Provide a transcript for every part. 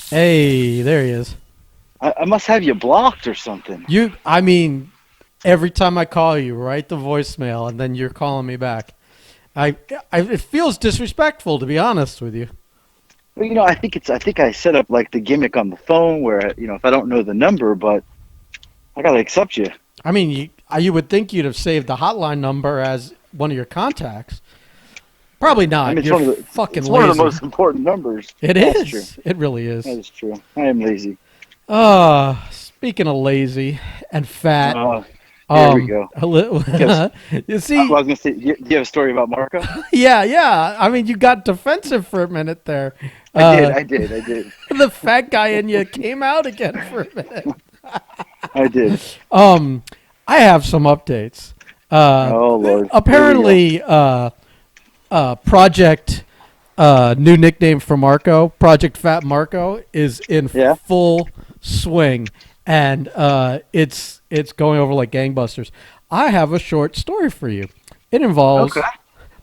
Hey, there he is. I must have you blocked or something. I mean, every time I call you, write the voicemail, and then you're calling me back. I, it feels disrespectful, to be honest with you. Well, I think I set up like the gimmick on the phone where, if I don't know the number, but I gotta accept you. I mean, you would think you'd have saved the hotline number as one of your contacts. Probably I mean, not. You're fucking it's one of the lazy. most important numbers. It That's true. is. It really That is. is true. I am lazy. Speaking of lazy and fat, Oh, here we go. a little, Yes. you Well, see, I was gonna say, do you have a story about Marco? yeah, yeah. I mean, you got defensive for a minute there. I did. Uh, I did. I did. the fat guy in you came out again for a minute. I did. Um, I have some updates. Uh, Oh Lord. Here we go. apparently, Project new nickname for Marco, Project Fat Marco, is in Yeah. full swing, and it's going over like gangbusters. I have a short story for you. It Okay. involves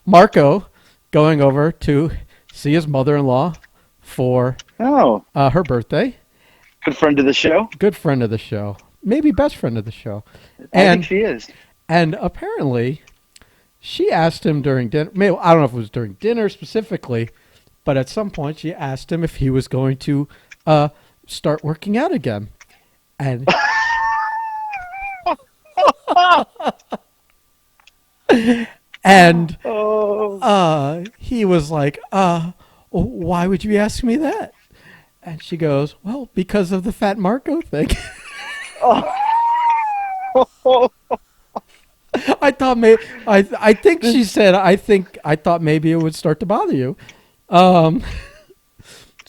Marco going over to see his mother-in-law for Oh, her birthday. good friend of the show. Good friend of the show, maybe best friend of the show, I think and she is. apparently she asked him during dinner. Maybe I don't know if it was during dinner specifically, but at some point she asked him if he was going to uh, start working out again, and and Oh. he was like, "Why would you ask me that?" And she goes, "Well, because of the Fat Marco thing." Oh. I think she said I thought maybe it would start to bother you. Um,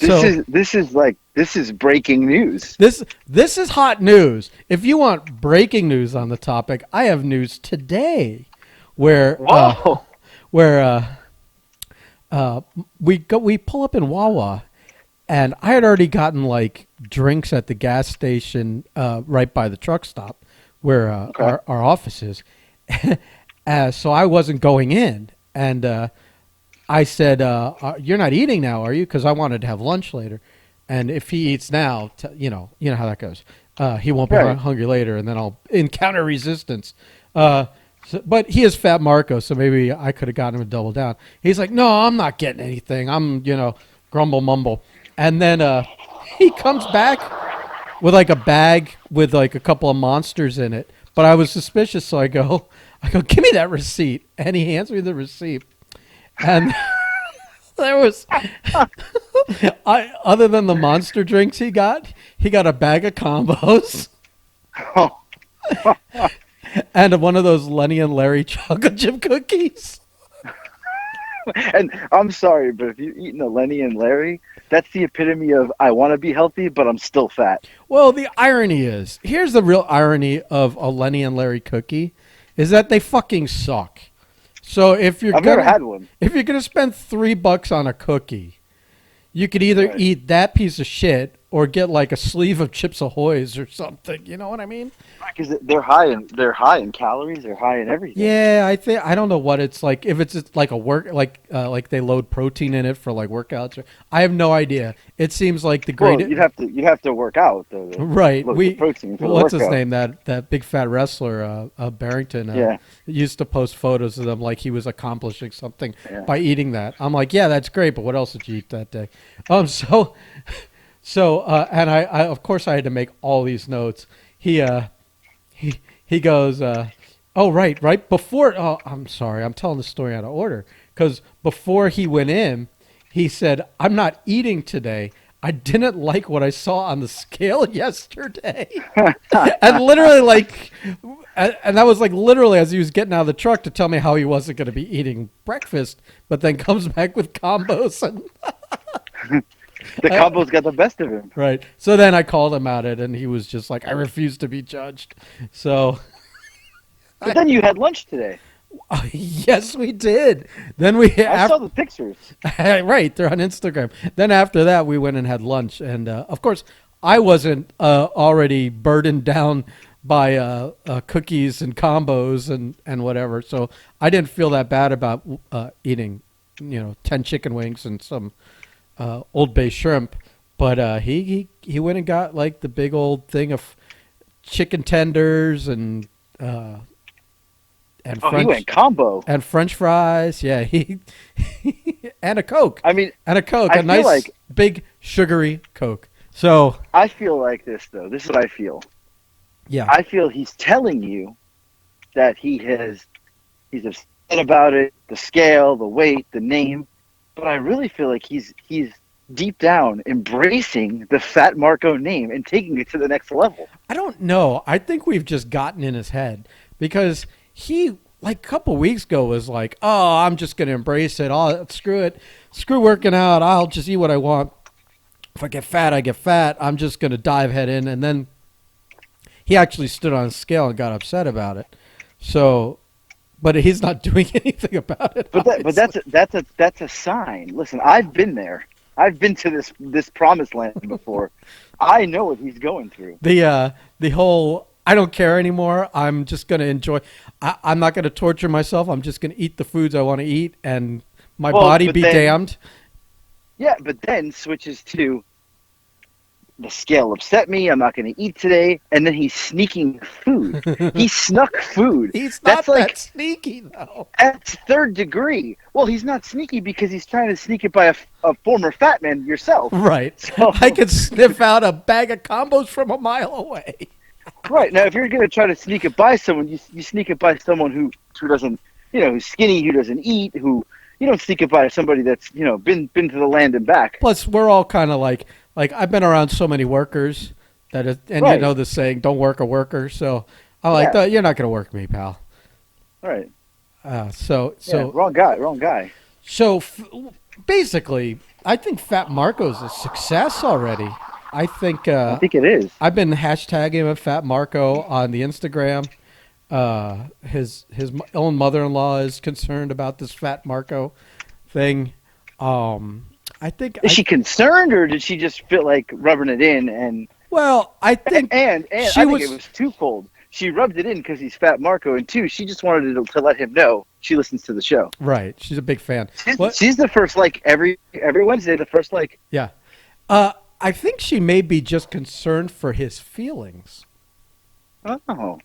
This so is this is breaking news. this is hot news. If you want breaking news on the topic, I have news today, where Whoa! where we pull up in Wawa, and I had already gotten like drinks at the gas station right by the truck stop where Okay. our office is. So I wasn't going in, and I said, "You're not eating now, are you?" Because I wanted to have lunch later, and if he eats now, you know how that goes. He won't be Right. hungry later, and then I'll encounter resistance. But he is Fat Marco, so maybe I could have gotten him to double down. He's like, "No, I'm not getting anything. I'm, grumble mumble," and then he comes back with like a bag with like a couple of monsters in it. But I was suspicious, so I go, "Give me that receipt," and he hands me the receipt, and there was, other than the monster drinks he got a bag of combos Oh. and one of those Lenny and Larry chocolate chip cookies. And I'm sorry, but if you've eaten a Lenny and Larry, that's the epitome of I want to be healthy, but I'm still fat. Well, the irony is, here's the real irony of a Lenny and Larry cookie, is that they fucking suck. So I've never had one. if you're gonna spend $3 on a cookie, you could either Right. eat that piece of shit or get like a sleeve of Chips Ahoy's or something. You know what I mean? Because they're high in calories, they're high in everything. Yeah, I don't know what it's like. If it's like a work like they load protein in it for like workouts. I have no idea. It seems like the Well, great you'd have to work out though to right. load the protein for the What's his workout. name? That big fat wrestler, Barrington, Yeah, used to post photos of them like he was accomplishing something yeah. by eating that. I'm like, yeah, that's great, but what else did you eat that day? And I of course I had to make all these notes. He goes, oh right before. Oh, I'm sorry, I'm telling the story out of order because before he went in, he said, "I'm not eating today. I didn't like what I saw on the scale yesterday," and literally and that was like literally as he was getting out of the truck to tell me how he wasn't going to be eating breakfast, but then comes back with combos and The combos got the best of him. right. So then I called him out it, and he was just like, "I refuse to be judged." So But then you had lunch today. yes, we did. Then we I saw after, the pictures. right, they're on Instagram. Then after that, we went and had lunch, and of course, I wasn't already burdened down by cookies and combos and whatever, so I didn't feel that bad about eating, 10 chicken wings and some Old Bay shrimp. But he went and got like the big old thing of chicken tenders uh, and Oh, he went combo. French fries. Yeah, he and a Coke. I mean, A I feel nice like big sugary Coke. So I feel like this though. This is what I feel. yeah, I feel he's telling you that he's upset about it, the scale, the weight, the name, but I really feel like he's deep down embracing the Fat Marco name and taking it to the next level. I don't know. I think we've just gotten in his head because he like a couple weeks ago was like, "Oh, I'm just gonna embrace it. Oh, screw it, screw working out. I'll just eat what I want. If I get fat, I get fat. I'm just gonna dive head in." And then he actually stood on a scale and got upset about it. So, but he's not doing anything about it. But that's a sign. Listen, I've been there. I've been to this promised land before. I know what he's going through. The whole I don't care anymore. I'm just gonna enjoy. I'm not gonna torture myself. I'm just gonna eat the foods I want to eat, and my body be damned. Yeah, but then switches to the scale upset me. I'm not going to eat today. And then he's sneaking food. He snuck food. He's not that sneaky, though. That's third degree. Well, he's not sneaky because he's trying to sneak it by a former fat man yourself. Right. So, I could sniff out a bag of combos from a mile away. Right. Now, if you're going to try to sneak it by someone, you sneak it by someone who doesn't, who's skinny, who doesn't eat, who you don't sneak it by somebody that's, been to the land and back. Plus, we're all kind of like I've been around so many workers and right. You know the saying, don't work a worker. So I'm like, you're not going to work me, pal. Right. So wrong guy. So basically, I think Fat Marco's a success already. I think it is. I've been hashtagging him at Fat Marco on the Instagram. His own mother-in-law is concerned about this Fat Marco thing. I think is she concerned, or did she just feel like rubbing it in? And well, I think and I think it was twofold. She rubbed it in because he's Fat Marco, and two, she just wanted to let him know she listens to the show. Right, she's a big fan. She's the first every Wednesday. The first Yeah, I think she may be just concerned for his feelings. Oh,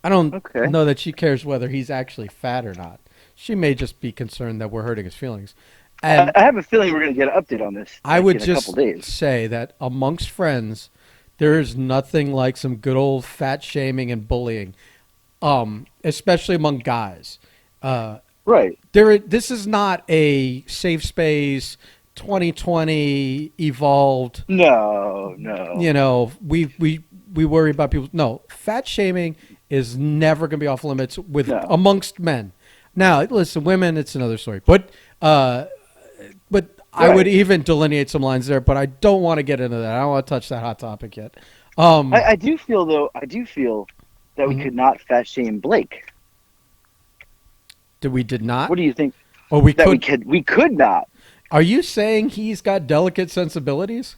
I don't know that she cares whether he's actually fat or not. She may just be concerned that we're hurting his feelings. And I have a feeling we're going to get an update on this. I would just say that amongst friends, there is nothing like some good old fat shaming and bullying, especially among guys. Right. This is not a safe space. 2020 evolved. No. We worry about people. No, fat shaming is never going to be off limits amongst men. Now, listen, women, it's another story. But I would even delineate some lines there, but I don't want to get into that. I don't want to touch that hot topic yet. I do feel that we could not fat shame Blake. We did not? What do you think? Oh, we could not. Are you saying he's got delicate sensibilities?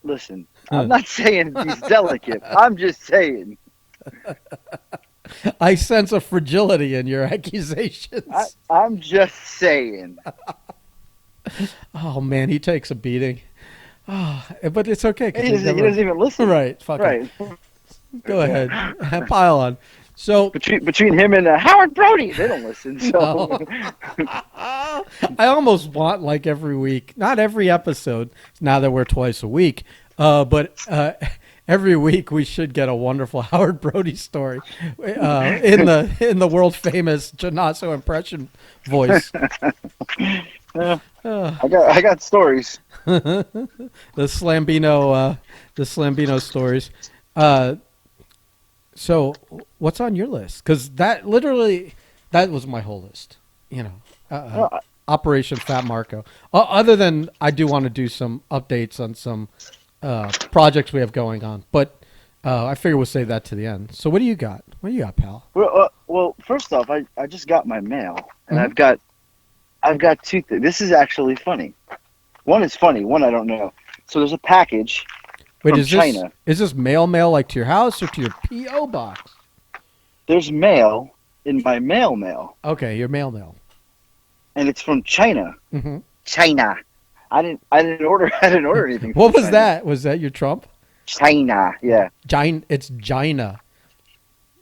Listen, I'm not saying he's delicate. I'm just saying. I sense a fragility in your accusations. I'm just saying. Oh, man, he takes a beating. Oh, but it's okay. He doesn't even listen. Right. Fuck it. Go ahead. Pile on. So between him and Howard Brody, they don't listen. So I almost want like every week, not every episode. Now that we're twice a week, but every week we should get a wonderful Howard Brody story in the world famous Janasso impression voice. I got stories. the Slambino stories. So what's on your list? Because that was my whole list. Operation Fat Marco. Other than I do want to do some updates on some projects we have going on, but I figure we'll save that to the end. So what do you got? What do you got, pal? Well, first off, I just got my mail, and I've got two things. This is actually funny. One is funny. One I don't know. So there's a package. Wait, from China. Is this mail like to your house or to your P.O. box? There's mail in my mail. Okay, your mail. And it's from China. Mm-hmm. China. I didn't order. I didn't order anything. What from was China. that? Was that your Trump? China, yeah. It's Gina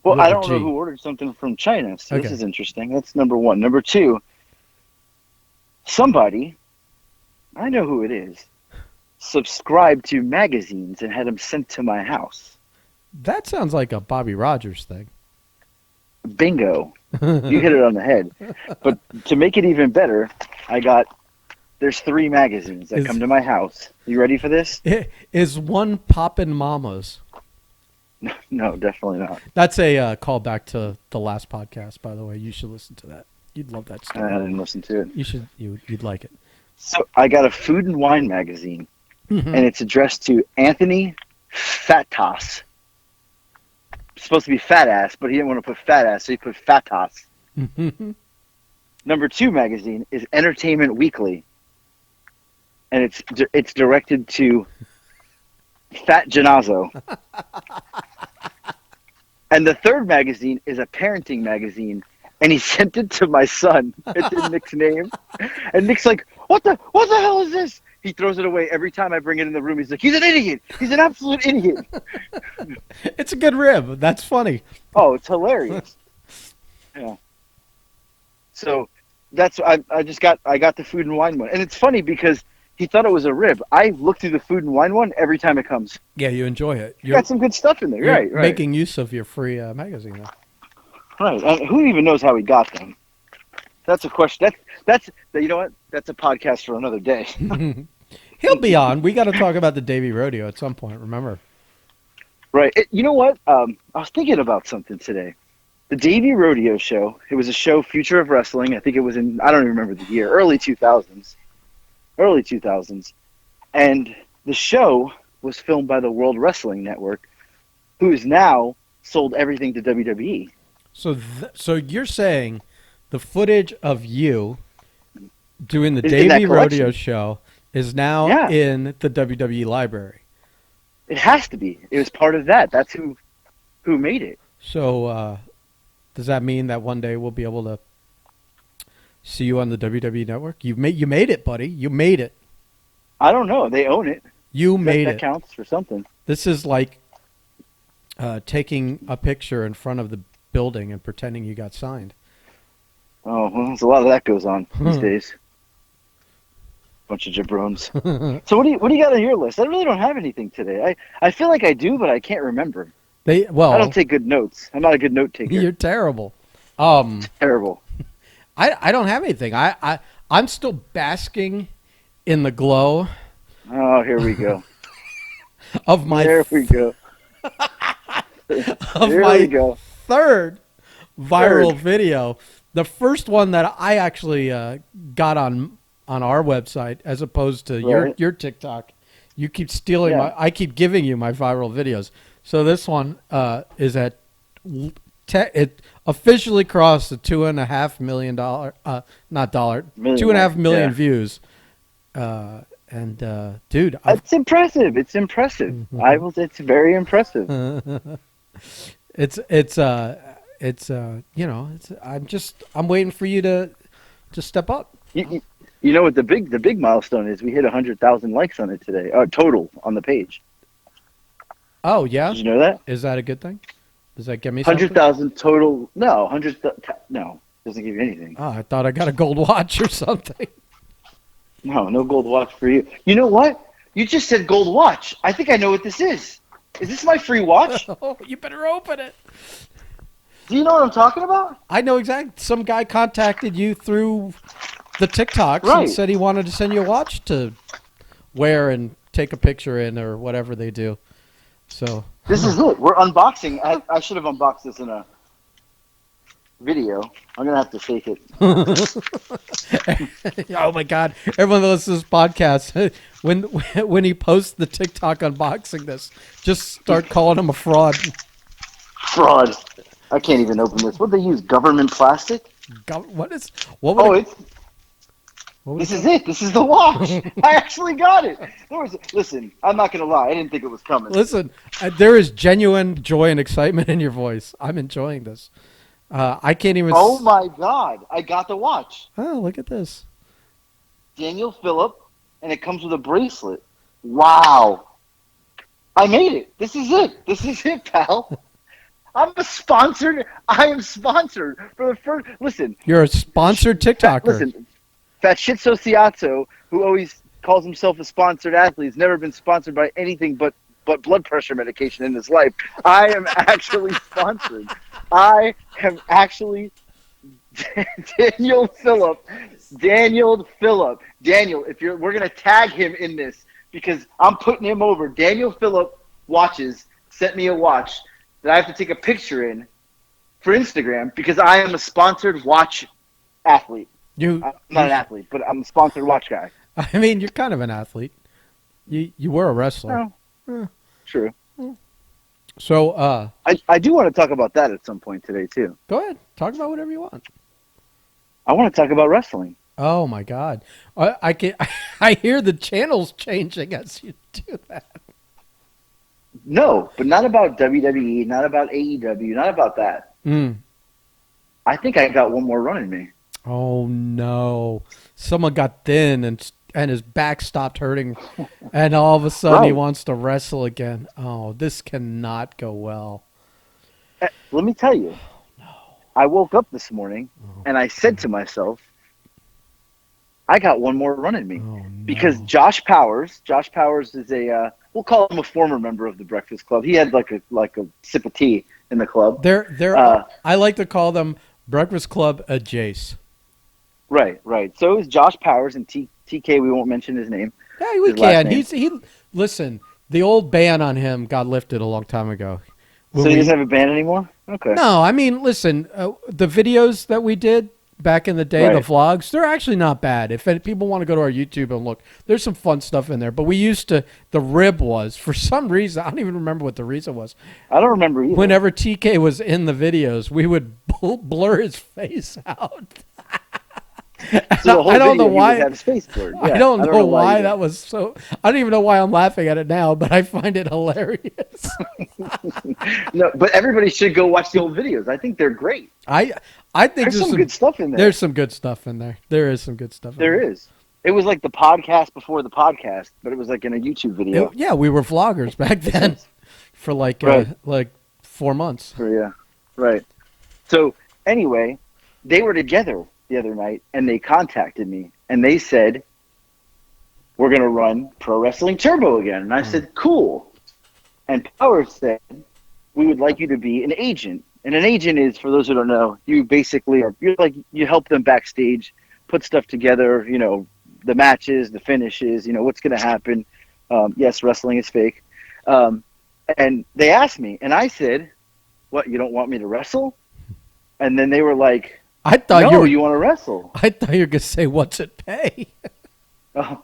Well, with I a don't know G. who ordered something from China, so this Okay. is interesting. That's number one. Number two, somebody, I know who it is, subscribed to magazines and had them sent to my house. That sounds like a Bobby Rogers thing. Bingo. You hit it on the head. But to make it even better, there's 3 magazines that come to my house. You ready for this? Is one Poppin' Mamas? No, definitely not. That's a callback to the last podcast, by the way. You should listen to that. You'd love that I story. didn't listen to it. You should. You'd like it. So I got a food and wine magazine, and it's addressed to Anthony Fatas. It's supposed to be fat ass, but he didn't want to put fat ass, so he put Fatas. Number 2 magazine is Entertainment Weekly, and it's directed to Fat Janazo. And the 3rd magazine is a parenting magazine, and he sent it to my son. It's in Nick's name, and Nick's like, "What the hell is this?" He throws it away every time I bring it in the room. He's like, "He's an idiot. He's an absolute idiot." It's a good rib. That's funny. Oh, it's hilarious. Yeah. So that's I got the food and wine one, and it's funny because he thought it was a rib. I look through the food and wine one every time it comes. Yeah, you enjoy it. You got some good stuff in there, You're right? making use of your free magazine, though. Right. And who even knows how he got them? That's a question. That's you know what? That's a podcast for another day. He'll be on. We got to talk about the Davey Rodeo at some point. Remember? Right. You know what? I was thinking about something today. The Davey Rodeo show. It was a show, Future of Wrestling. I think it was in. I don't even remember the year. Early 2000s. And the show was filmed by the World Wrestling Network, who is now sold everything to WWE. So you're saying the footage of you doing the Is in that Davey collection. Rodeo show is now in the WWE library. It has to be. It was part of that. That's who made it. So does that mean that one day we'll be able to see you on the WWE network? You made it, buddy. You made it. I don't know. They own it. You made that it. Counts for something. This is like taking a picture in front of the building and pretending you got signed. Oh, well, there's a lot of that goes on these days. Bunch of jabrones. So what do you got on your list? I really don't have anything today. I feel like I do, but I can't remember. I don't take good notes. I'm not a good note taker. You're terrible. Terrible. I don't have anything. I'm still basking in the glow Oh, here we go. of my There we go. Here we go. third viral video. The first one that I actually got on our website, as opposed to your TikTok. You keep stealing I keep giving you my viral videos. So this one is at it officially crossed the $2.5 million not dollar Million, 2.5 million yeah. views. Dude, It's impressive. It's impressive. Mm-hmm. It's very impressive. I'm waiting for you to step up. You know what the big milestone is? We hit 100,000 likes on it today. Total on the page. Oh yeah, Did you know that? is that a good thing? Does that get me something? 100,000 total. No, 100. No, doesn't give you anything. Oh, I thought I got a gold watch or something. No gold watch for you. You know what? You just said gold watch. I think I know what this is. Is this my free watch? Oh, you better open it. Do you know what I'm talking about? I know exactly. Some guy contacted you through the TikToks Right. and said he wanted to send you a watch to wear and take a picture in or whatever they do. So This is it. We're unboxing. I should have unboxed this in a video. I'm gonna have to fake it. oh my God! Everyone that listens to this podcast, when he posts the TikTok unboxing this, just start calling him a fraud. Fraud. I can't even open this. What do they use? Government plastic? This is it. This is the watch. I actually got it. Listen, I'm not gonna lie. I didn't think it was coming. Listen, there is genuine joy and excitement in your voice. I'm enjoying this. I can't even. Oh my God! I got the watch. Oh, look at this. Daniel Phillip, and it comes with a bracelet. Wow. I made it. This is it. This is it, pal. I am sponsored for the first. Listen. You're a sponsored TikToker. Listen, Fat Shit Sociato, who always calls himself a sponsored athlete, has never been sponsored by anything but blood pressure medication in his life. I am actually sponsored. I am actually Daniel Phillip. Daniel, if we're gonna tag him in this because I'm putting him over. Daniel Phillip watches sent me a watch that I have to take a picture in for Instagram because I am a sponsored watch athlete. I'm not an athlete, but I'm a sponsored watch guy. I mean, you're kind of an athlete. You were a wrestler. Oh, true. So I do want to talk about that at some point today too. Go ahead, talk about whatever you want. I want to talk about wrestling. Oh my God, I hear the channels changing as you do that. No, but not about WWE, not about AEW, not about that. I think I got one more run in me. Oh no! Someone got thin and his back stopped hurting, and all of a sudden he wants to wrestle again. Oh, this cannot go well. Let me tell you. I woke up this morning and I said to myself, I got one more run in me. Because Josh Powers is we'll call him a former member of the Breakfast Club. He had like a sip of tea in the club. I like to call them Breakfast Club adjace. Right. So it was Josh Powers and TK. We won't mention his name. Yeah, we can. Listen. The old ban on him got lifted a long time ago. So he doesn't have a ban anymore? Okay. No, I mean, listen. The videos that we did back in the day, the vlogs, they're actually not bad. If people want to go to our YouTube and look, there's some fun stuff in there. But we used to. The rib was for some reason. I don't even remember what the reason was. I don't remember either. Whenever TK was in the videos, we would blur his face out. So I don't know why. Have his face blurred. Yeah, I don't know why that was so. I don't even know why I'm laughing at it now, but I find it hilarious. No, but everybody should go watch the old videos. I think they're great. I think there's some good stuff in there. There's some good stuff in there. There is some good stuff. There is. It was like the podcast before the podcast, but it was like in a YouTube video. Yeah, we were vloggers back then for like 4 months. Right. So anyway, they were together the other night, and they contacted me, and they said, we're going to run Pro Wrestling Turbo again. And I said, cool. And Powers said, we would like you to be an agent. And an agent is, for those who don't know, you basically you help them backstage, put stuff together, the matches, the finishes, what's going to happen. Yes, wrestling is fake. And they asked me, and I said, what, you don't want me to wrestle? And then they were like, I thought you want to wrestle. I thought you were going to say, what's it pay? No,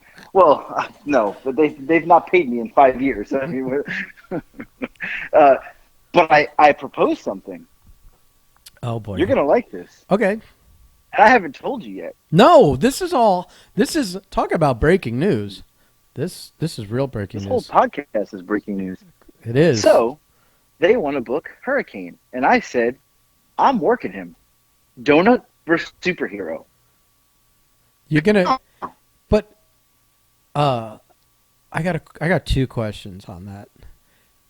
but they've not paid me in 5 years. I mean, but I proposed something. Oh boy, you're gonna like this. Okay, and I haven't told you yet. No, this is talk about breaking news. This is real breaking news. This whole podcast is breaking news. It is. So they want to book Hurricane, and I said, I'm working him. Donut versus superhero. You're gonna, but I got two questions on that.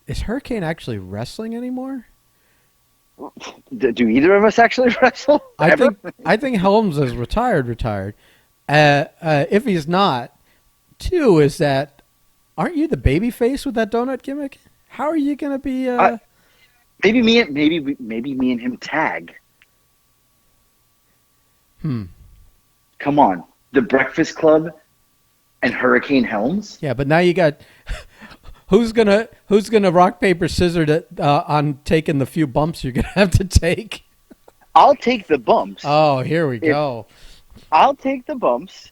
Is Hurricane actually wrestling anymore? Do either of us actually wrestle? I think Helms is retired. If he's not, two is that aren't you the baby face with that donut gimmick? How are you gonna be? Maybe me and him tag. Come on, the Breakfast Club and Hurricane Helms. Yeah, but now you got who's gonna rock paper scissors on taking the few bumps you're gonna have to take. I'll take the bumps. Oh, here we go. I'll take the bumps.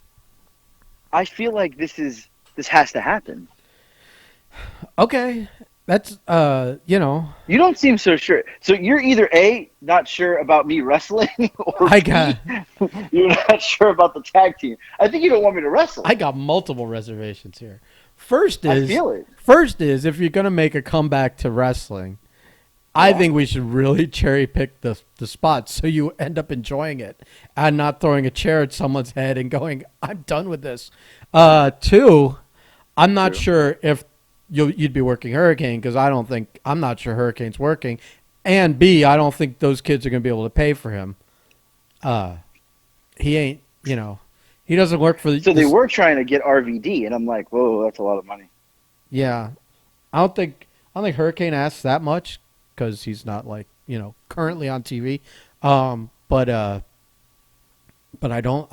I feel like this has to happen. Okay. That's, You don't seem so sure. So you're either A, not sure about me wrestling, or you're not sure about the tag team. I think you don't want me to wrestle. I got multiple reservations here. First is I feel it. First is if you're going to make a comeback to wrestling, I think we should really cherry pick the spots so you end up enjoying it and not throwing a chair at someone's head and going, I'm done with this. Two, I'm not True. sure if you'd be working Hurricane because I'm not sure Hurricane's working. And B, I don't think those kids are going to be able to pay for him. He ain't, he doesn't work for the. So they were trying to get RVD, and I'm like, whoa, that's a lot of money. Yeah. I don't think Hurricane asks that much because he's not like, currently on TV. But I don't.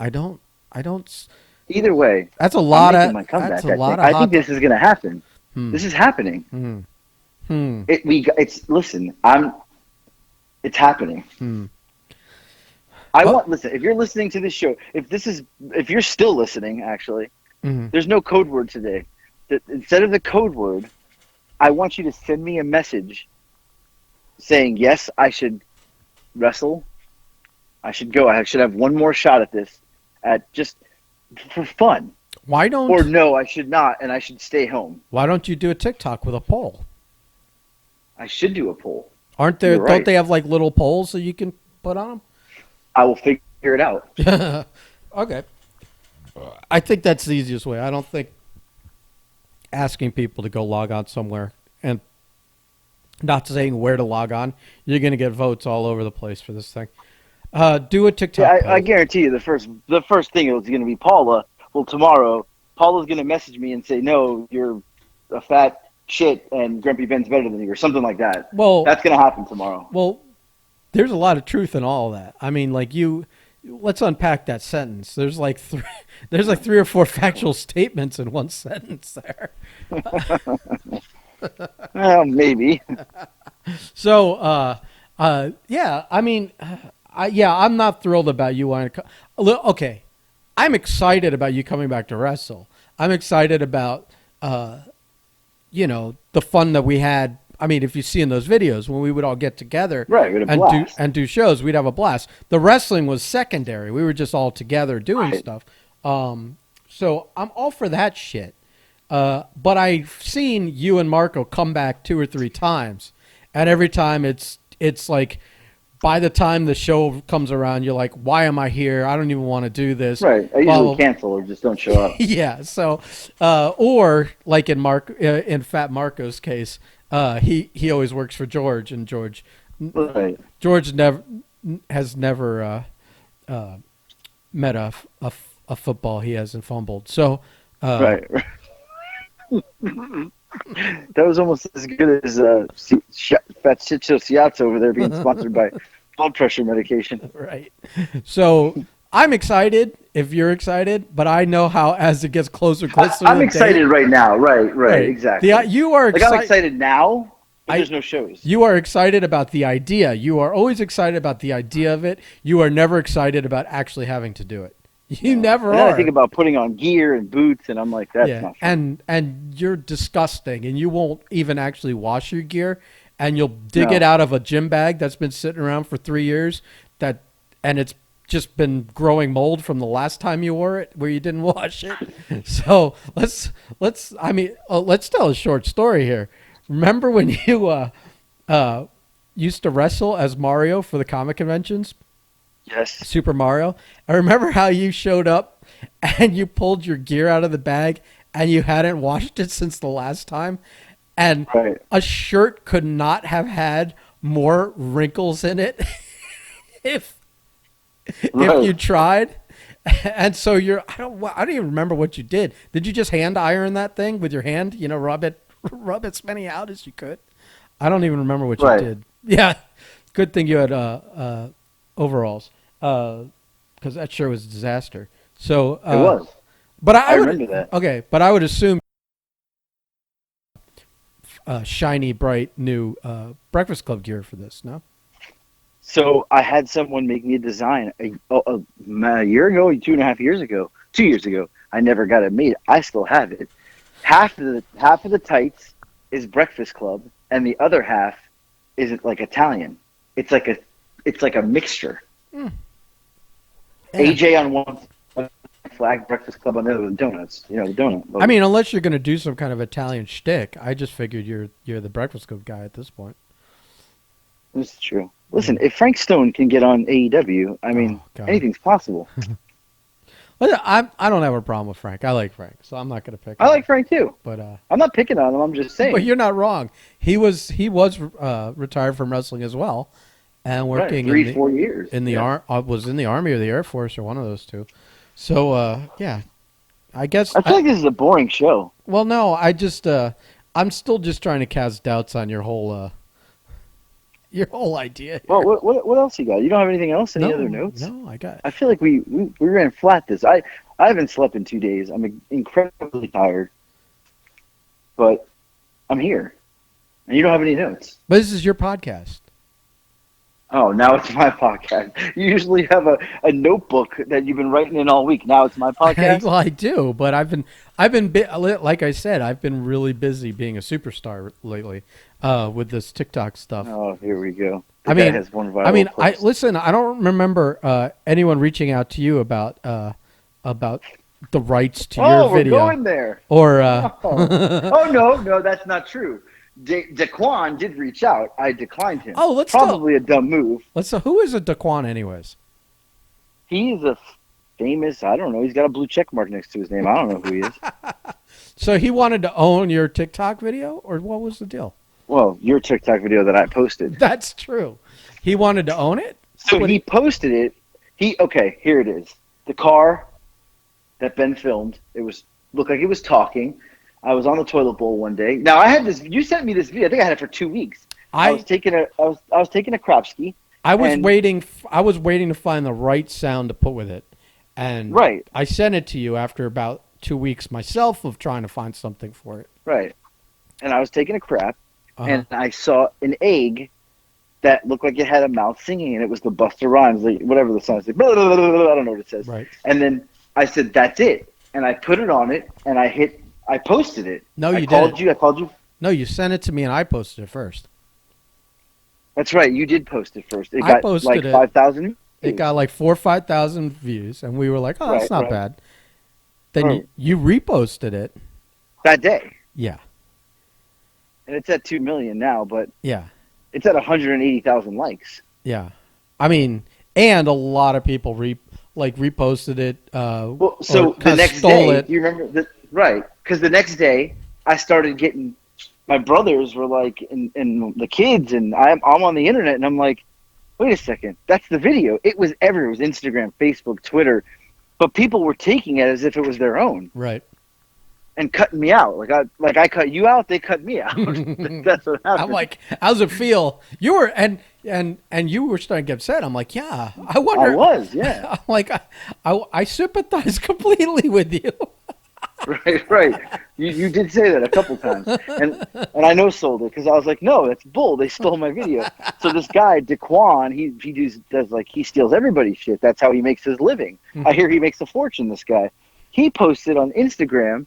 Either way, That's a lot I'm of. making my comeback. That's a lot of. I think this is going to happen. Hmm. This is happening. Hmm. Hmm. Listen. It's happening. Hmm. Listen. If you're listening to this show, if you're still listening, actually, Hmm. there's no code word today. Instead of the code word, I want you to send me a message saying, yes, I should wrestle. I should go. I should have one more shot at this, just for fun. Why don't? Or no, I should not, and I should stay home. Why don't you do a TikTok with a poll? I should do a poll. Aren't there? You're Don't right. they have like little polls that you can put on I will figure it out. them? Okay. I think that's the easiest way. I don't think asking people to go log on somewhere and not saying where to log on, you're going to get votes all over the place for this thing. Do a TikTok. Yeah, I guarantee you the first thing is going to be Paula. Well, tomorrow, Paula's going to message me and say, no, you're a fat shit and Grumpy Ben's better than you or something like that. Well, That's going to happen tomorrow. well, there's a lot of truth in all that. I mean, like let's unpack that sentence. There's like three or four factual statements in one sentence there. Well, maybe. So, yeah, I mean, I'm not thrilled about you wanting to okay, I'm excited about you coming back to wrestle. I'm excited about, the fun that we had. I mean, if you see in those videos when we would all get together Right, we had a and blast. do shows, we'd have a blast. The wrestling was secondary. We were just all together doing Right. stuff. So I'm all for that shit. But I've seen you and Marco come back 2 or 3 times, and every time it's like, by the time the show comes around, you're like, why am I here? I don't even want to do this. Right. I usually cancel or just don't show up. Yeah. So, or like in Fat Marco's case, he always works for George, and George Right. has never met a football he hasn't fumbled. So, Right. That was almost as good as Fat Chicho Siats over there being sponsored by blood pressure medication. right. So I'm excited if you're excited, but I know how as it gets closer to I'm the excited date, right now. Right, exactly. You are Like, I'm excited now, but there's no shows. You are excited about the idea. You are always excited about the idea of it. You are never excited about actually having to do it. You never And then are. I think about putting on gear and boots, and I'm like, that's not fun. And you're disgusting, and you won't even actually wash your gear, and you'll dig No. it out of a gym bag that's been sitting around for 3 years, and it's just been growing mold from the last time you wore it, where you didn't wash it. So let's tell a short story here. Remember when you used to wrestle as Mario for the comic conventions? Yes. Super Mario. I remember how you showed up and you pulled your gear out of the bag and you hadn't washed it since the last time. And Right. a shirt could not have had more wrinkles in it if Right. you tried. And so I don't even remember what you did. Did you just hand iron that thing with your hand? Rub it as many out as you could. I don't even remember what you Right. did. Yeah. Good thing you had overalls, because that sure was a disaster. So It was. but I would, remember that. Okay, but I would assume shiny, bright, new Breakfast Club gear for this. No. So I had someone make me a design a year ago, 2.5 years ago, 2 years ago. I never got it made. I still have it. Half of the tights is Breakfast Club, and the other half is like Italian. It's like a mixture. Yeah. AJ on one flag, Breakfast Club on the other with donuts. The donut. I mean, unless you're going to do some kind of Italian shtick, I just figured you're the Breakfast Club guy at this point. This is true. Listen, if Frank Stone can get on AEW, I mean, God. anything's possible. Well, I don't have a problem with Frank. I like Frank, so I'm not going to pick. I on like him. Frank too. But I'm not picking on him. I'm just saying. but you're not wrong. He was retired from wrestling as well, and working right, 4 years in the was in the Army or the Air Force or one of those two. So yeah, I guess I feel like this is a boring show. Well, no, I'm still just trying to cast doubts on your whole idea. Here. Well, what else you got? You don't have anything else? Any other notes? No, I got. I feel like we ran flat this. I haven't slept in 2 days. I'm incredibly tired, but I'm here, and you don't have any notes. But this is your podcast. Oh, now it's my podcast. You usually have a notebook that you've been writing in all week. Now it's my podcast. Well, I do, but I've been like I said, I've been really busy being a superstar lately with this TikTok stuff. Oh, here we go. I mean, has one viral post. listen. I don't remember anyone reaching out to you about the rights to your video. Oh, we're going there. Or oh no, that's not true. Daquan did reach out. I declined him. Oh, let's probably a dumb move. Who is a Daquan, anyways? He's a famous. I don't know. He's got a blue check mark next to his name. I don't know who he is. So he wanted to own your TikTok video, or what was the deal? Well, your TikTok video that I posted. That's true. He wanted to own it. So he posted it. Here it is. The car that Ben filmed. Looked like it was talking. I was on the toilet bowl one day. Now I had this. You sent me this video. I think I had it for 2 weeks. I was taking a crap ski. I was waiting to find the right sound to put with it, and right. I sent it to you after about 2 weeks myself of trying to find something for it. Right, and I was taking a crap, and I saw an egg that looked like it had a mouth singing, and it was the Busta Rhymes, whatever the song is. Blah, blah, blah, blah, blah, I don't know what it says. Right. And then I said, "That's it," and I put it on it, and I posted it. No, you didn't. I called you. No, you sent it to me, and I posted it first. That's right. You did post it first. I posted like 5,000. It got like 4,000 or 5,000 views, and we were like, "Oh, that's not bad." Then you reposted it that day. Yeah. And it's at 2 million now, but yeah, it's at 180,000 likes. Yeah, I mean, and a lot of people reposted it. Well, so the next day, you remember right? Because the next day, I started getting. My brothers were like, and the kids, and I'm on the internet, and I'm like, wait a second, that's the video. It was everywhere. It was Instagram, Facebook, Twitter, but people were taking it as if it was their own, right? And cutting me out. Like I cut you out, they cut me out. That's what happened. I'm like, how's it feel? You were and you were starting to get upset. I'm like, yeah, I wonder. I was, yeah. I'm like, I sympathize completely with you. Right. You did say that a couple times, and I no sold it because I was like, no, that's bull. They stole my video. So this guy Daquan, he steals everybody's shit. That's how he makes his living. I hear he makes a fortune. This guy, he posted on Instagram,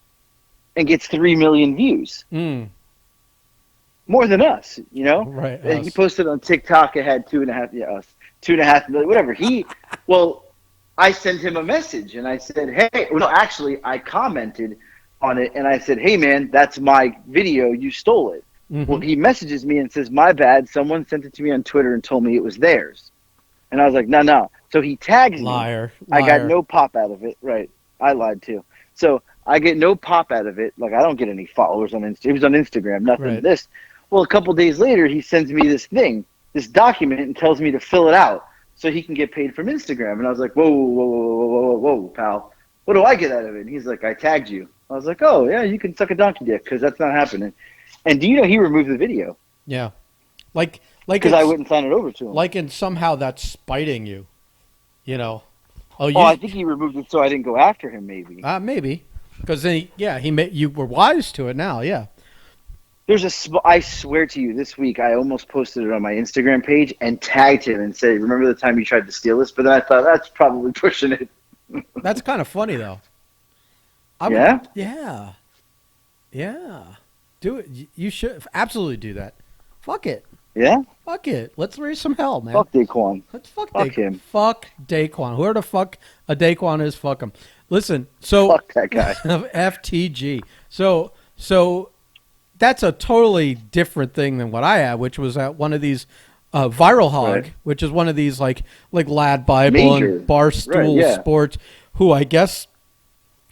and gets 3 million views. More than us, you know. Right. And he posted on TikTok. It had 2.5. Yeah, us 2.5 million. Whatever. I sent him a message and I said, hey, well, no, actually, I commented on it and I said, hey, man, that's my video. You stole it. Mm-hmm. Well, he messages me and says, my bad. Someone sent it to me on Twitter and told me it was theirs. And I was like, no. So he tags me. Liar. I got no pop out of it. Right. I lied too. So I get no pop out of it. Like, I don't get any followers on Instagram. He was on Instagram, nothing right. This. Well, a couple days later, he sends me this document and tells me to fill it out so he can get paid from Instagram. And I was like, whoa, pal. What do I get out of it? And he's like, I tagged you. I was like, oh, yeah, you can suck a donkey dick because that's not happening. And do you know he removed the video? Yeah. Like because I wouldn't sign it over to him. Like, and somehow that's spiting you, you know. I think he removed it so I didn't go after him, maybe. Maybe. Because then, you were wise to it now, yeah. I swear to you, this week I almost posted it on my Instagram page and tagged him and said, remember the time you tried to steal this? But then I thought, that's probably pushing it. That's kind of funny, though. Yeah? Yeah. Do it. You should absolutely do that. Fuck it. Yeah? Fuck it. Let's raise some hell, man. Fuck Daquan. Let's fuck him. Fuck Daquan. Whoever the fuck a Daquan is, fuck him. Listen, so fuck that guy. FTG. So that's a totally different thing than what I had, which was at one of these Viral Hog, Right. which is one of these like Lad Bible and Major. Right. Barstool Yeah. Sports, who I guess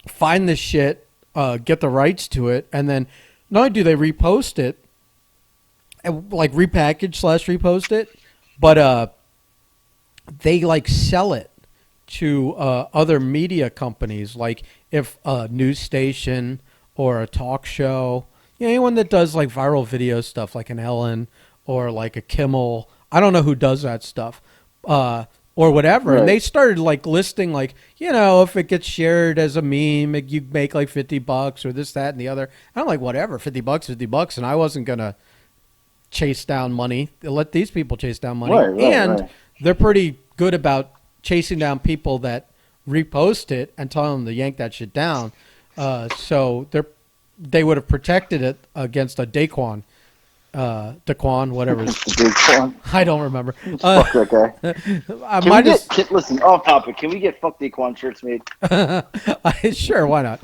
find this shit, get the rights to it, and then not only do they repost it, like repackage slash repost it, but they like sell it to other media companies, like if a news station or a talk show, anyone that does like viral video stuff, like an Ellen or like a Kimmel. I don't know who does that stuff, or whatever. And Right. they started like listing, like, if it gets shared as a meme, you make like $50 or this, that, and the other. I'm like, whatever, $50, $50, and I wasn't gonna chase down money. Let these people chase down money, Right. Right. and Right. they're pretty good about chasing down people that repost it and telling them to yank that shit down. So they would have protected it against a Daquan, whatever. Big one. I don't remember. Fuck that guy. I Can we might get? just Listen, off topic. Can we get fuck Daquan shirts made? sure, why not?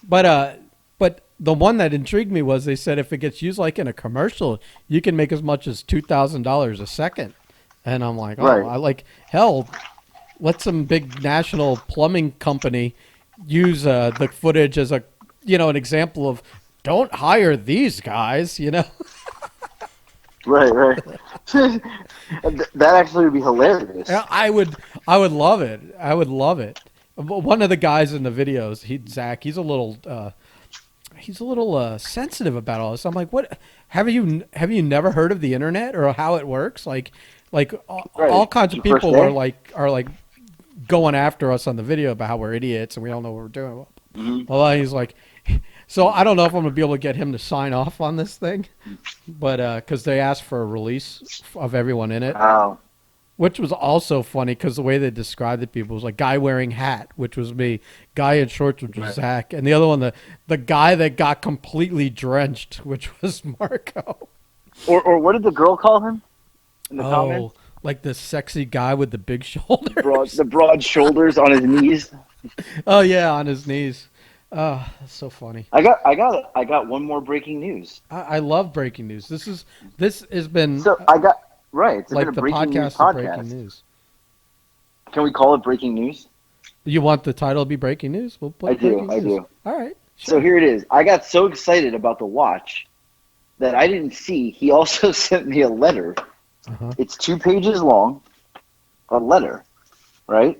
But the one that intrigued me was they said if it gets used like in a commercial, you can make as much as $2,000 a second. And I'm like, Right. I like, hell, let some big national plumbing company use the footage as an example of don't hire these guys. Right. Right. That actually would be hilarious. Yeah, I would love it. I would love it. One of the guys in the videos, Zach, he's a little sensitive about all this. I'm like, what? Have you never heard of the internet or how it works? Like all, Right. all kinds of Your first people day? are like going after us on the video about how we're idiots and we don't know what we're doing. Mhm. Well, he's like, so I don't know if I'm gonna be able to get him to sign off on this thing, but because they asked for a release of everyone in it. Wow. Which was also funny because the way they described it, people was like guy wearing hat, which was me, guy in shorts, which was Right. Zach, and the other one, the guy that got completely drenched, which was Marco. Or what did the girl call him in the Oh, comments? like the sexy guy with the big shoulders. The broad shoulders on his knees. Oh yeah, on his knees. Oh, that's so funny. I got one more breaking news. I love breaking news. This has been So I got right. It's like been a the breaking news podcast of podcast. breaking news. Can we call it breaking news? You want the title to be breaking news? We'll put I do. breaking I news. do. All right. So Sure. here it is. I got so excited about the watch that I didn't see. He also sent me a letter. Uh-huh. It's 2 pages long. A letter, right?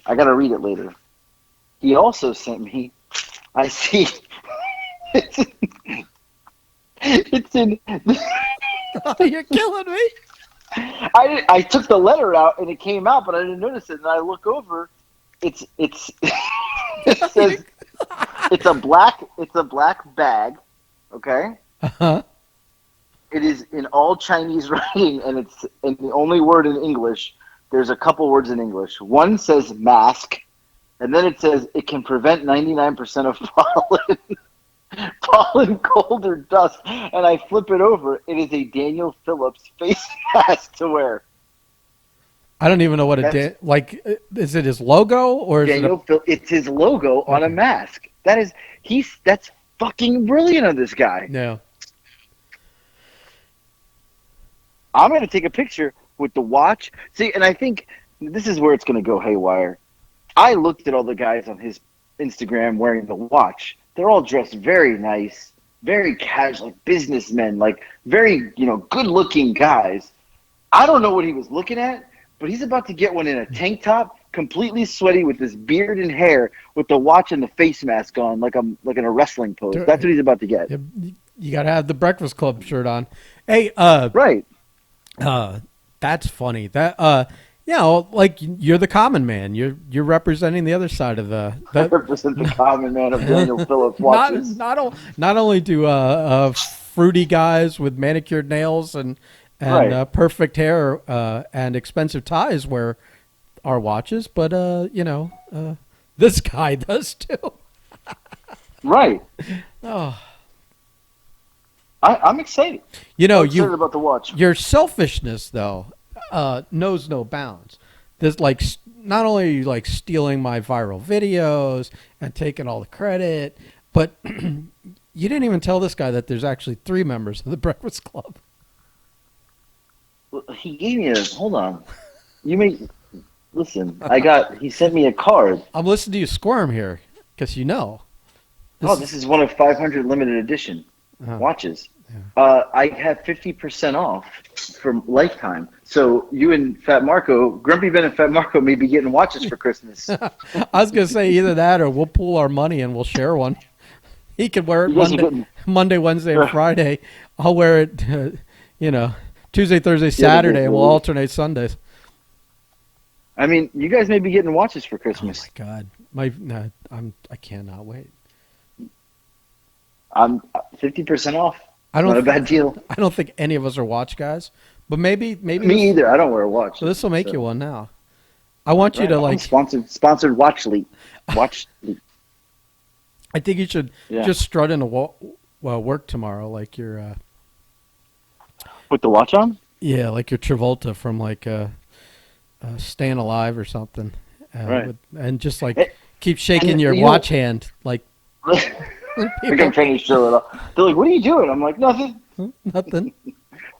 I gotta read it later. He also sent me. I see. It's in. You're killing me. I took the letter out and it came out, but I didn't notice it. And I look over. It's it says it's a black bag. Okay. Uh-huh. It is in all Chinese writing, and it's and the only word in English. There's a couple words in English. One says mask, and then it says it can prevent 99% of pollen, cold, or dust. And I flip it over. It is a Daniel Phillips face mask to wear. I don't even know what is it his logo or is It's his logo on a Okay. mask. That's fucking brilliant of this guy. No. I'm going to take a picture with the watch. See, and I think this is where it's going to go haywire. I looked at all the guys on his Instagram wearing the watch. They're all dressed very nice, very casual, like businessmen, like very, good-looking guys. I don't know what he was looking at, but he's about to get one in a tank top, completely sweaty with his beard and hair, with the watch and the face mask on, like in a wrestling pose. That's what he's about to get. You got to have the Breakfast Club shirt on. Hey, Right. that's funny. That like you're the common man. You're representing the other side of the Represent the common man of Daniel Phillips watches. not only do fruity guys with manicured nails and Right. perfect hair and expensive ties wear our watches, but this guy does too. Right. Oh, I'm excited. I'm excited about the watch. Your selfishness though knows no bounds. There's like not only are you like stealing my viral videos and taking all the credit, but you didn't even tell this guy that there's actually 3 members of the Breakfast Club. he gave me a. Hold on. You may listen. He sent me a card. I'm listening to you squirm here because you know. This is one of 500 limited edition watches. Yeah. I have 50% off from Lifetime. So you and Fat Marco, Grumpy Ben and Fat Marco may be getting watches for Christmas. I was going to say either that or we'll pool our money and we'll share one. He could wear it Monday, Wednesday, and Friday. I'll wear it, Tuesday, Thursday, Saturday, and we'll alternate Sundays. I mean, you guys may be getting watches for Christmas. Oh my God, I cannot wait. I'm 50% off. Not a bad deal. I don't think any of us are watch guys, but maybe me either. I don't wear a watch. So this will make you one now. I want you to sponsored Watchly. I think you should just strut into work tomorrow, like you're with the watch on. Yeah, like you're Travolta from like Staying Alive or something, right? And just like keep shaking your watch hand, like. Like I'm trying to show it off. They're like, "What are you doing?" I'm like, "Nothing." Nothing.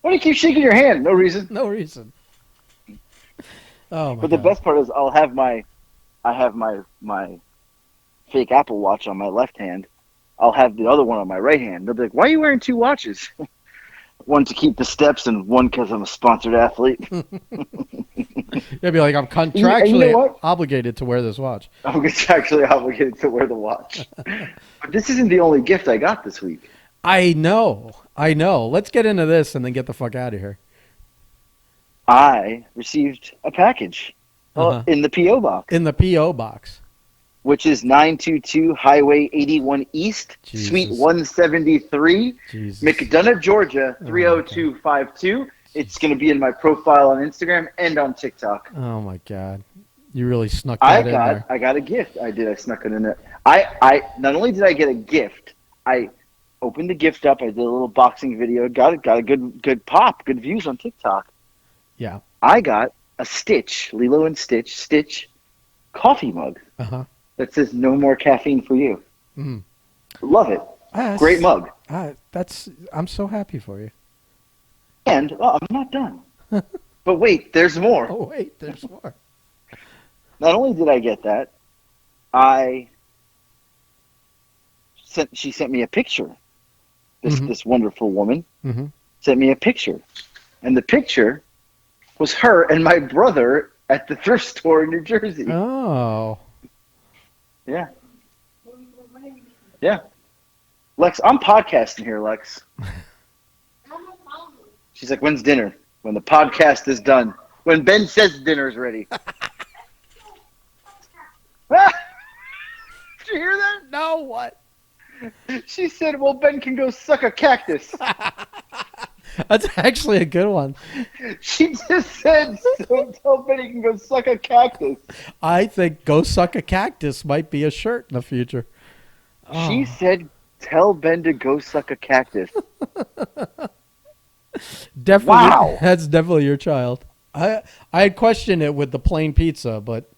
Why do you keep shaking your hand? No reason. No reason. Oh my! But the best part is, I have my fake Apple Watch on my left hand. I'll have the other one on my right hand. They'll be like, "Why are you wearing two watches?" One to keep the steps, and one because I'm a sponsored athlete. You'll be like, I'm contractually obligated to wear this watch. I'm contractually obligated to wear the watch. But this isn't the only gift I got this week. I know. Let's get into this and then get the fuck out of here. I received a package in the P.O. box. In the P.O. box. Which is 922 Highway 81 East, Suite 173, McDonough, Georgia, 30252. It's going to be in my profile on Instagram and on TikTok. Oh, my God. You really snuck that in there. I got a gift. I did. I snuck it in there. I not only did I get a gift, I opened the gift up. I did a little boxing video. Got a good pop, good views on TikTok. Yeah. I got a Lilo and Stitch coffee mug. That says "No more caffeine for you." Mm. Love it. Great mug. I'm so happy for you. And I'm not done. But wait, there's more. Oh wait, there's more. Not only did I get that, she sent me a picture. This wonderful woman sent me a picture, and the picture was her and my brother at the thrift store in New Jersey. Oh. Yeah. Yeah. Lex, I'm podcasting here, Lex. She's like, when's dinner? When the podcast is done. When Ben says dinner's ready. Did you hear that? No, what? She said, well, Ben can go suck a cactus. That's actually a good one. She just said, so tell Ben he can go suck a cactus. I think go suck a cactus might be a shirt in the future. She said, tell Ben to go suck a cactus. Definitely. Wow. That's definitely your child. I had questioned it with the plain pizza, but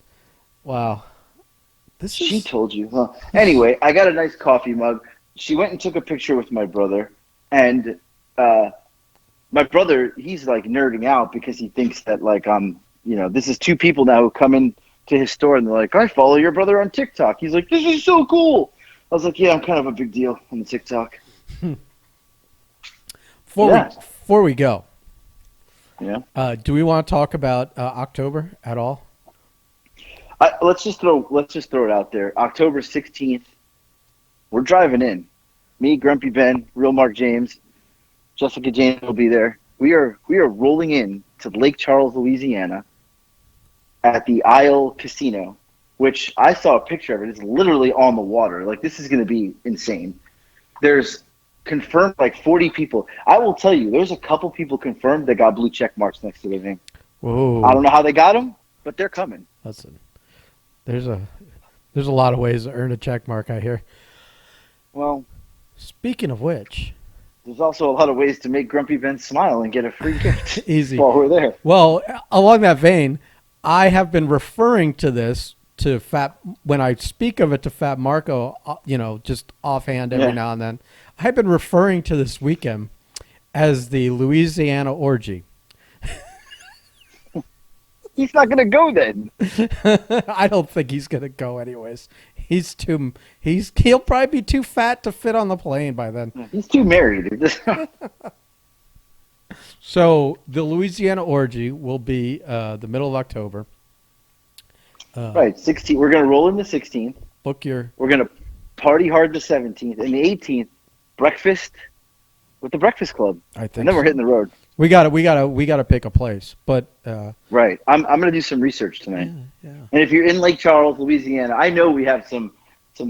wow. She told you, huh? Anyway, I got a nice coffee mug. She went and took a picture with my brother, and my brother, he's like nerding out because he thinks that like this is two people now who come in to his store and they're like, I follow your brother on TikTok. He's like, this is so cool. I was like, yeah, I'm kind of a big deal on the TikTok. Before we go, do we want to talk about October at all? Let's just throw it out there. October 16th, we're driving in. Me, Grumpy Ben, Real Mark James, Jessica Jane will be there. We are rolling in to Lake Charles, Louisiana, at the Isle Casino, which I saw a picture of it. It's literally on the water. Like, this is going to be insane. There's confirmed like 40 people. I will tell you, there's a couple people confirmed that got blue check marks next to their name. Whoa! I don't know how they got them, but they're coming. Listen, there's a lot of ways to earn a check mark, I hear. Well, speaking of which, there's also a lot of ways to make Grumpy Ben smile and get a free gift. Easy. While we're there. Well, along that vein, I have been referring to this to when I speak of it to Fat Marco, just offhand every now and then. I've been referring to this weekend as the Louisiana orgy. he's not gonna go then. I don't think he's gonna go anyways. He'll probably be too fat to fit on the plane by then. He's too married. So the Louisiana orgy will be the middle of October. Right, 16. We're gonna roll in the 16th. Book your. We're gonna party hard the 17th, and the 18th, breakfast with the Breakfast Club. I think. And then we're hitting the road. We gotta pick a place, but Right. I'm gonna do some research tonight. yeah. And if you're in Lake Charles, Louisiana, I know we have some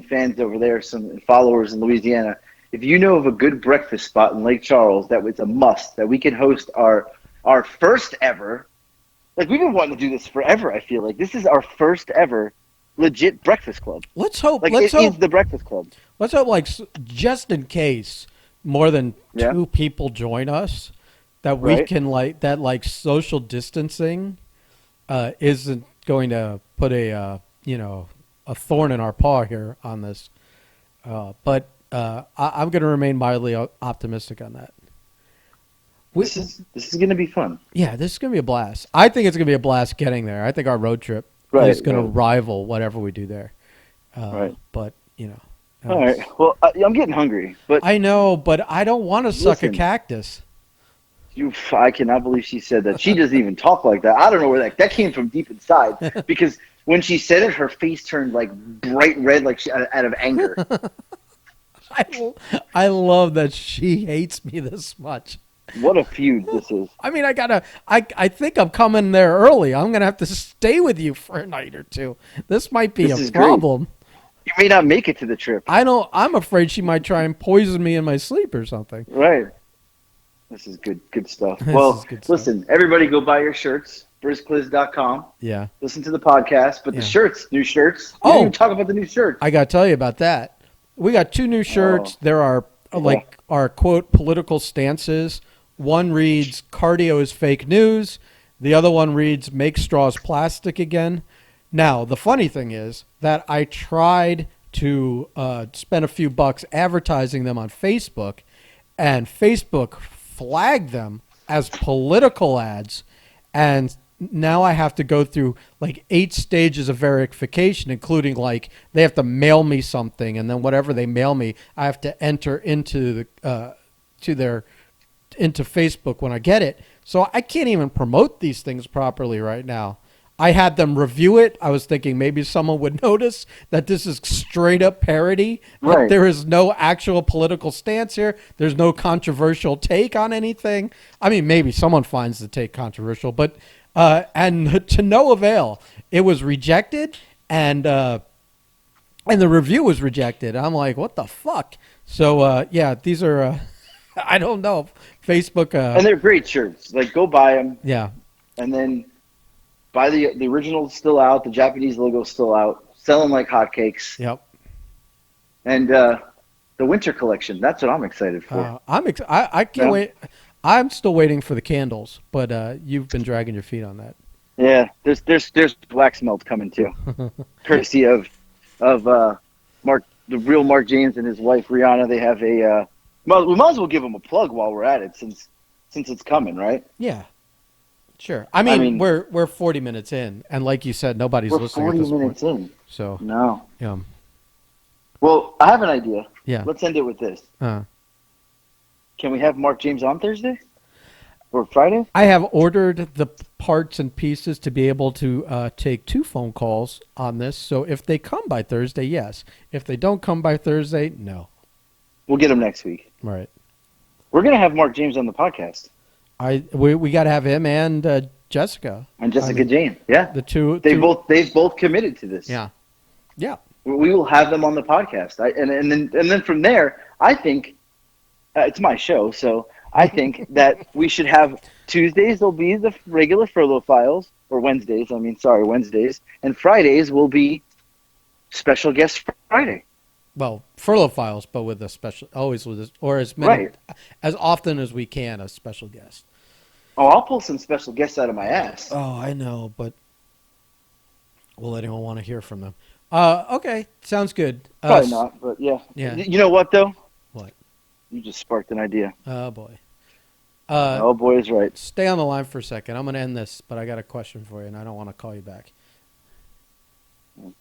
fans over there, some followers in Louisiana. If you know of a good breakfast spot in Lake Charles that was a must, that we can host our first ever, like we've been wanting to do this forever. I feel like this is our first ever legit breakfast club. Let's hope. Like let's it hope. is the Breakfast Club. Let's hope. Like just in case more than Yeah. 2 people join us, that we Right. can like social distancing isn't going to put a thorn in our paw here on this. But I'm going to remain mildly optimistic on that. This is going to be fun. Yeah, this is going to be a blast. I think it's going to be a blast getting there. I think our road trip is going to rival whatever we do there. Right. But, All right. Well, I'm getting hungry, but I know, but I don't want to suck a Listen. cactus. I cannot believe she said that. She doesn't even talk like that. I don't know where that came from deep inside, because when she said it, her face turned like bright red, like out of anger. I love that she hates me this much. What a feud this is. I mean, I think I'm coming there early. I'm going to have to stay with you for a night or two. This might be This a is great. problem. You may not make it to the trip. I'm afraid she might try and poison me in my sleep or something. Right. This is good stuff. This Well, is good stuff. listen, everybody go buy your shirts, brizzcliz.com. Yeah. Listen to the podcast, but the Yeah. shirts, new shirts. Oh. We didn't even talk about the new shirts. I got to tell you about that. We got 2 new shirts. There are our quote political stances. One reads "Cardio is fake news." The other one reads "Make straws plastic again." Now, the funny thing is that I tried to spend a few bucks advertising them on Facebook, and Facebook flagged them as political ads, and now I have to go through like 8 stages of verification, including like they have to mail me something, and then whatever they mail me, I have to enter into into Facebook when I get it. So I can't even promote these things properly right now. I had them review it. I was thinking maybe someone would notice that this is straight up parody. That Right. there is no actual political stance here. There's no controversial take on anything. I mean, maybe someone finds the take controversial, but and to no avail. It was rejected, and the review was rejected. I'm like, what the fuck? So yeah, these are I don't know. Facebook and they're great shirts. Like, go buy them, yeah. and then buy the original's still out. The Japanese logo's still out. Sell them like hotcakes. Yep. And the winter collection. That's what I'm excited for. I can't Yeah. wait. I'm still waiting for the candles, but you've been dragging your feet on that. Yeah, there's wax melt coming too, courtesy of Mark, the real Mark James, and his wife Rihanna. They have a. Well, we might as well give them a plug while we're at it, since it's coming, right? Yeah, sure. I mean we're 40 minutes in, and like you said, nobody's We're listening 40 at this minutes point. in. So No. yeah, Well, I have an idea. yeah. Let's end it with this. Uh, Can we have Mark James on Thursday or Friday? I have ordered the parts and pieces to be able to take 2 phone calls on this. So if they come by Thursday, yes. If they don't come by Thursday, no. We'll get him next week. Right. We're gonna have Mark James on the podcast, We got to have him and Jessica. and Jessica Jane. Yeah, The two. they've both committed to this. Yeah. Yeah. We will have them on the podcast. And then from there, I think it's my show, so I think that we should have Tuesdays will be the regular Furlough files, or Wednesdays. Wednesdays, and Fridays will be special guest Friday. Well, Furlough files, but with a special, always with, or as many, as often as we can, a special guest. Oh, I'll pull some special guests out of my ass. Oh, I know, but will anyone want to hear from them? Okay, sounds good. Probably not, but yeah. Yeah. You know what though? What? You just sparked an idea. Oh boy. Oh, boy is right. Stay on the line for a second. I'm going to end this, but I got a question for you, and I don't want to call you back.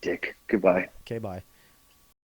Dick. Goodbye. Okay, bye.